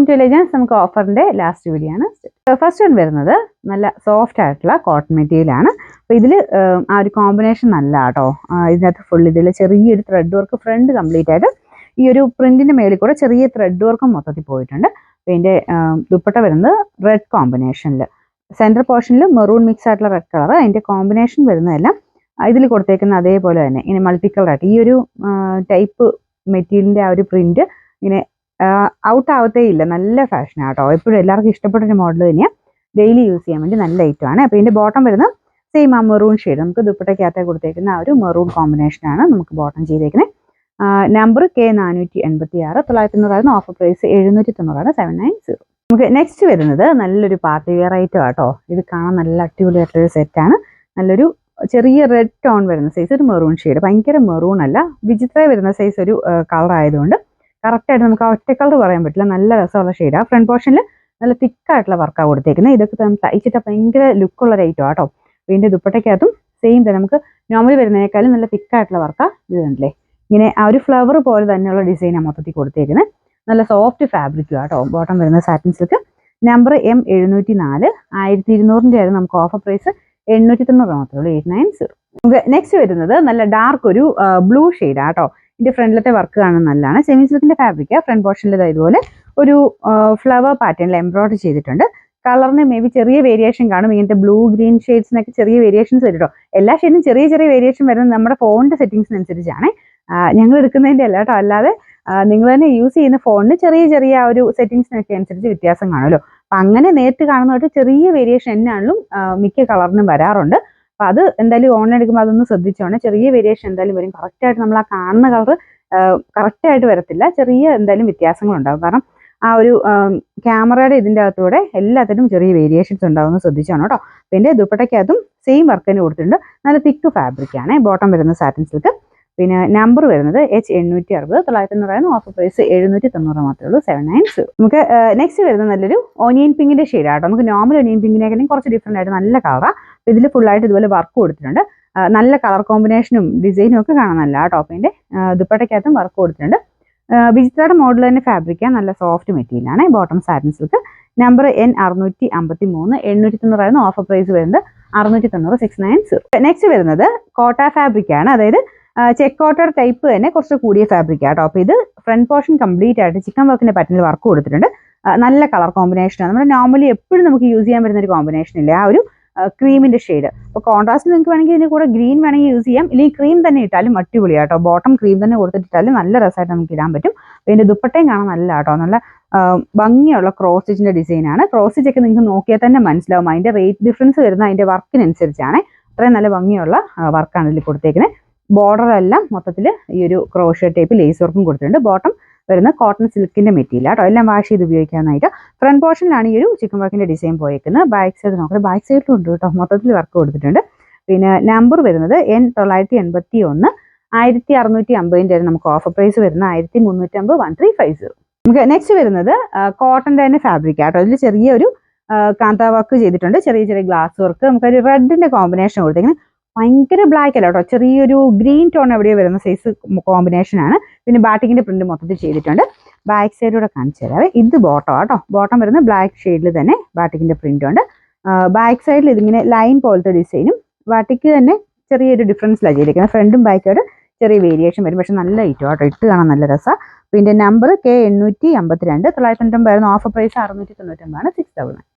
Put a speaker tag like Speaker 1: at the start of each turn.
Speaker 1: To elegance. നമുക്ക് ഓഫറിൻ്റെ last video ആണ്. ഫസ്റ്റ് വൺ വരുന്നത് നല്ല സോഫ്റ്റ് ആയിട്ടുള്ള കോട്ടൺ മെറ്റീരിയൽ ആണ്. അപ്പോൾ ഇതിൽ ആ ഒരു കോമ്പിനേഷൻ നല്ല കേട്ടോ. ഇതിനകത്ത് ഫുൾ ഇതിൽ ചെറിയൊരു ത്രെഡ് വർക്ക് ഫ്രണ്ട് കംപ്ലീറ്റ് ആയിട്ട് ഈ ഒരു പ്രിന്റിന്റെ മേളിൽ കൂടെ ചെറിയ ത്രെഡ് വർക്കും മൊത്തത്തിൽ പോയിട്ടുണ്ട്. അപ്പോൾ ഇതിൻ്റെ ദുപ്പട്ട വരുന്നത് റെഡ് കോമ്പിനേഷനിൽ, സെൻറ്റർ പോർഷനിൽ മെറൂൺ മിക്സ് ആയിട്ടുള്ള റെഡ് കളർ. അതിൻ്റെ കോമ്പിനേഷൻ വരുന്നതെല്ലാം ഇതിൽ കൊടുത്തേക്കുന്ന അതേപോലെ തന്നെ ഇങ്ങനെ മൾട്ടി കളറായിട്ട് ഈ ഒരു ടൈപ്പ് മെറ്റീരിയലിൻ്റെ ആ ഒരു പ്രിന്റ് ഇങ്ങനെ ഔട്ട് ആവത്തേ ഇല്ല. നല്ല ഫാഷനാണ് കേട്ടോ. എപ്പോഴും എല്ലാവർക്കും ഇഷ്ടപ്പെട്ടൊരു മോഡൽ തന്നെയാണ്. ഡെയിലി യൂസ് ചെയ്യാൻ വേണ്ടി നല്ല ഐറ്റമാണ്. അപ്പോൾ ഇതിൻ്റെ ബോട്ടം വരുന്നത് സെയിം ആ മെറൂൺ ഷെയ്ഡ്, നമുക്ക് ദുപ്പട്ടയ്ക്കകത്ത് കൊടുത്തേക്കുന്ന ആ ഒരു മെറൂൺ കോമ്പിനേഷനാണ് നമുക്ക് ബോട്ടം ചെയ്തേക്കുന്നത്. Number K486, 990 offer price 790, 790. നമുക്ക് നെക്സ്റ്റ് വരുന്നത് നല്ലൊരു പാർട്ടി വെയർ ഐറ്റം ആട്ടോ. ഇത് കാണാൻ നല്ല അടിപൊളിയായിട്ടൊരു സെറ്റാണ്. നല്ലൊരു ചെറിയ റെഡ് ടോൺ വരുന്ന സൈസ്, ഒരു മെറൂൺ ഷെയ്ഡ്, ഭയങ്കര മെറൂൺ അല്ല, വിചിത്ര വരുന്ന സൈസ് ഒരു കളർ ആയതുകൊണ്ട് കറക്റ്റായിട്ട് നമുക്ക് ആ ഒറ്റ കളർ പറയാൻ പറ്റില്ല. നല്ല രസമുള്ള ഷെയ്ഡാണ്. ഫ്രണ്ട് പോർഷനിൽ നല്ല തിക്കായിട്ടുള്ള വർക്കാണ് കൊടുത്തേക്കുന്നത്. ഇതൊക്കെ തയ്ച്ചിട്ട് ഭയങ്കര ലുക്കുള്ള ഒരു ഐറ്റം ആട്ടോ. ഇതിൻ്റെ ദുപ്പട്ടയ്ക്കകത്തും സെയിം തന്നെ നമുക്ക് നോർമലി വരുന്നതിനേക്കാളും നല്ല തിക്കായിട്ടുള്ള വർക്കാണ്. ഇത് കണ്ടില്ലേ, ഇങ്ങനെ ആ ഒരു ഫ്ലവർ പോലെ തന്നെയുള്ള ഡിസൈനാണ് മൊത്തത്തിൽ കൊടുത്തേക്കുന്നത്. നല്ല സോഫ്റ്റ് ഫാബ്രിക്കും ആട്ടോ. ബോട്ടം വരുന്ന സാറ്റിൻ സിൽക്ക്. നമ്പർ M704, 1200 ആയിരുന്നു. നമുക്ക് ഓഫർ പ്രൈസ് 890 മാത്രമേ ഉള്ളൂ, 890. നമുക്ക് നെക്സ്റ്റ് വരുന്നത് നല്ല ഡാർക്ക് ഒരു ബ്ലൂ ഷെയ്ഡ് ആട്ടോ. ഇതിന്റെ ഫ്രണ്ടിലത്തെ വർക്ക് കാണാൻ നല്ലതാണ്. Semi സിൽക്കിന്റെ fabric. ഫ്രണ്ട് പോർഷനിൽ ഇതുപോലെ ഒരു ഫ്ലവർ പാറ്റേണിൽ എംബ്രോയിഡറി ചെയ്തിട്ടുണ്ട്. കളറിന് മേ ബി ചെറിയ വേരിയേഷൻ കാണും. ഇങ്ങനത്തെ ബ്ലൂ ഗ്രീൻ ഷെയ്ഡ്സിനൊക്കെ ചെറിയ വേരിയേഷൻസ് വരും കേട്ടോ. എല്ലാ ഷെയ്ഡിനും ചെറിയ ചെറിയ വേരിയേഷൻ വരുന്നത് നമ്മുടെ ഫോണിന്റെ സെറ്റിംഗ്സിനനുസരിച്ചാണ്. ഞങ്ങൾ എടുക്കുന്നതിൻ്റെ അല്ല കേട്ടോ. അല്ലാതെ നിങ്ങൾ തന്നെ യൂസ് ചെയ്യുന്ന ഫോണിന് ചെറിയ ചെറിയ ആ ഒരു സെറ്റിംഗ്സിനൊക്കെ അനുസരിച്ച് വ്യത്യാസം കാണുമല്ലോ. അപ്പം അങ്ങനെ നേരിട്ട് കാണുന്നതായിട്ട് ചെറിയ വേരിയേഷൻ എന്നാണെങ്കിലും മിക്ക കളറിനും വരാറുണ്ട്. അപ്പം അത് എന്തായാലും ഓൺലൈൻ എടുക്കുമ്പോൾ അതൊന്ന് ശ്രദ്ധിച്ചോണം. ചെറിയ വേരിയേഷൻ എന്തായാലും വരും. കറക്റ്റായിട്ട് നമ്മൾ ആ കാണുന്ന കളർ കറക്റ്റായിട്ട് വരത്തില്ല. ചെറിയ എന്തായാലും വ്യത്യാസങ്ങളുണ്ടാകും. കാരണം ആ ഒരു ക്യാമറയുടെ ഇതിൻ്റെ അകത്തൂടെ എല്ലാത്തിനും ചെറിയ വേരിയേഷൻസ് ഉണ്ടാകുമെന്ന് ശ്രദ്ധിച്ചോണം കേട്ടോ. പിന്നെ ദുപ്പട്ടയ്ക്കകത്തും സെയിം വർക്ക് തന്നെ കൊടുത്തിട്ടുണ്ട്. നല്ല തിക്ക് ഫാബ്രിക്കാണ്. ബോട്ടം വരുന്ന സാറ്റിൻ സിൽക്ക്. പിന്നെ നമ്പർ വരുന്നത് H860, 990, ഓഫർ പ്രൈസ് 790 മാത്രമേ ഉള്ളൂ, 790. നമുക്ക് നെക്സ്റ്റ് വരുന്നത് നല്ലൊരു ഓനിയൻ പിങ്കിന്റെ ഷെയ്ഡ് ആട്ടോ. നമുക്ക് നോർമൽ ഓനിയൻ പിങ്കിനേക്കാളും കുറച്ച് ഡിഫറെന്റ് ആയിട്ട് നല്ല കളറാണ്. ഇതിൽ ഫുള്ളായിട്ട് ഇതുപോലെ വർക്ക് കൊടുത്തിട്ടുണ്ട്. നല്ല കളർ കോമ്പിനേഷനും ഡിസൈനും ഒക്കെ കാണാൻ നല്ല ആ ടോപ്പിന്റെ ദുപ്പട്ടയ്ക്കകത്തും വർക്ക് കൊടുത്തിട്ടുണ്ട്. വിചിത്രയുടെ മോഡൽ തന്നെ ഫാബ്രിക്കാണ്. നല്ല സോഫ്റ്റ് മെറ്റീരിയലാണ്. Bottom satin silk. Number N653, 890 offer price വരുന്നത് 690, 690. നെക്സ്റ്റ് വരുന്നത് കോട്ട ഫാബ്രിക് ആണ്. അതായത് ചെക്ക് കോട്ടർ ടൈപ്പ് തന്നെ കുറച്ച് കൂടിയ ഫാബ്രിക് ആട്ടോ. അപ്പോൾ ഇത് ഫ്രണ്ട് പോർഷൻ കംപ്ലീറ്റ് ആയിട്ട് ചിക്കൻ വർക്കിന്റെ പാറ്റേണിൽ വർക്ക് കൊടുത്തിട്ടുണ്ട്. നല്ല കളർ കോമ്പിനേഷനാണ്. നമ്മുടെ നോർമലി എപ്പോഴും നമുക്ക് യൂസ് ചെയ്യാൻ പറ്റുന്ന ഒരു കോമ്പിനേഷൻ ഇല്ലേ, ആ ഒരു ക്രീമിന്റെ ഷെയ്ഡ്. അപ്പോൾ കോൺട്രാസ്റ്റ് നിങ്ങൾക്ക് വേണമെങ്കിൽ ഇതിന് കൂടെ ഗ്രീൻ വേണമെങ്കിൽ യൂസ് ചെയ്യാം. ഇല്ലെങ്കിൽ ക്രീം തന്നെ ഇട്ടാലും അടിപൊളിയാട്ടോ. ബോട്ടം ക്രീം തന്നെ കൊടുത്തിട്ടാലും നല്ല രസമായിട്ട് നമുക്ക് ഇടാൻ പറ്റും. അപ്പോൾ ഇതിന്റെ ദുപ്പട്ടയും കാണാൻ നല്ല ആട്ടോ. നല്ല ഭംഗിയുള്ള ക്രോസ് സ്റ്റിച്ചിന്റെ ഡിസൈനാണ്. ക്രോസ് സ്റ്റിച്ച് ഒക്കെ നിങ്ങൾക്ക് നോക്കിയാൽ തന്നെ മനസ്സിലാവും. അതിന്റെ റേറ്റ് ഡിഫറൻസ് വരുന്ന അതിന്റെ വർക്കിനനുസരിച്ചാണ്. അത്രയും നല്ല ഭംഗിയുള്ള വർക്കാണ് ഇതിൽ കൊടുത്തേക്കുന്നത്. ബോർഡർ എല്ലാം മൊത്തത്തിൽ ഈ ഒരു ക്രോഷ്യ ടൈപ്പ് ലേസ് വർക്കും കൊടുത്തിട്ടുണ്ട്. ബോട്ടം വരുന്ന കോട്ടൺ സിൽക്കിന്റെ മെറ്റീരിയൽ ആട്ടോ. എല്ലാം വാഷ് ചെയ്ത് ഉപയോഗിക്കാനായിട്ട്. ഫ്രണ്ട് പോർഷനിലാണ് ഈ ഒരു ചിക്കൻ വർക്കിന്റെ ഡിസൈൻ പോയേക്കുന്നത്. ബാക്ക് സൈഡ് നോക്കുന്നത്, ബാക്ക് സൈഡിലും ഉണ്ട് കേട്ടോ. മൊത്തത്തിൽ വർക്ക് കൊടുത്തിട്ടുണ്ട്. പിന്നെ നമ്പർ വരുന്നത് N981, 1650 നമുക്ക് ഓഫർ പ്രൈസ് വരുന്ന 1350, 1350. നമുക്ക് നെക്സ്റ്റ് വരുന്നത് കോട്ടന്റെ തന്നെ ഫാബ്രിക് ആട്ടോ. ഇതിൽ ചെറിയൊരു കാന്ത വർക്ക് ചെയ്തിട്ടുണ്ട്. ചെറിയ ചെറിയ ഗ്ലാസ് വർക്ക്. നമുക്കൊരു റെഡിന്റെ കോമ്പിനേഷൻ കൊടുത്തേക്കുന്നത്. ഭയങ്കര ബ്ലാക്ക് അല്ല കേട്ടോ. ചെറിയൊരു ഗ്രീൻ ടോൺ എവിടെയോ വരുന്ന സൈസ് കോമ്പിനേഷൻ ആണ്. പിന്നെ ബാറ്റിക്കിന്റെ പ്രിന്റ് മൊത്തത്തിൽ ചെയ്തിട്ടുണ്ട്. ബാക്ക് സൈഡിലൂടെ കാണിച്ചു തരാവേ. ഇത് ബോട്ടം ആട്ടോ. ബോട്ടം വരുന്ന ബ്ലാക്ക് ഷെയ്ഡിൽ തന്നെ ബാറ്റിക്കിന്റെ പ്രിന്റ് ഉണ്ട്. ബാക്ക് സൈഡിൽ ഇതിങ്ങനെ ലൈൻ പോലത്തെ ഡിസൈനും ബാറ്റിക്ക് തന്നെ ചെറിയൊരു ഡിഫറൻസിലാണ് ചെയ്തിരിക്കുന്നത്. ഫ്രണ്ടും ബാക്കായിട്ട് ചെറിയ വേരിയേഷൻ വരും. പക്ഷെ നല്ല ഐറ്റം ആട്ടോ. ഇട്ട് കാണാൻ നല്ല രസമാണ്. പിന്നെ നമ്പർ K852, 990 ഓഫർ പ്രൈസ് 699, 6,000.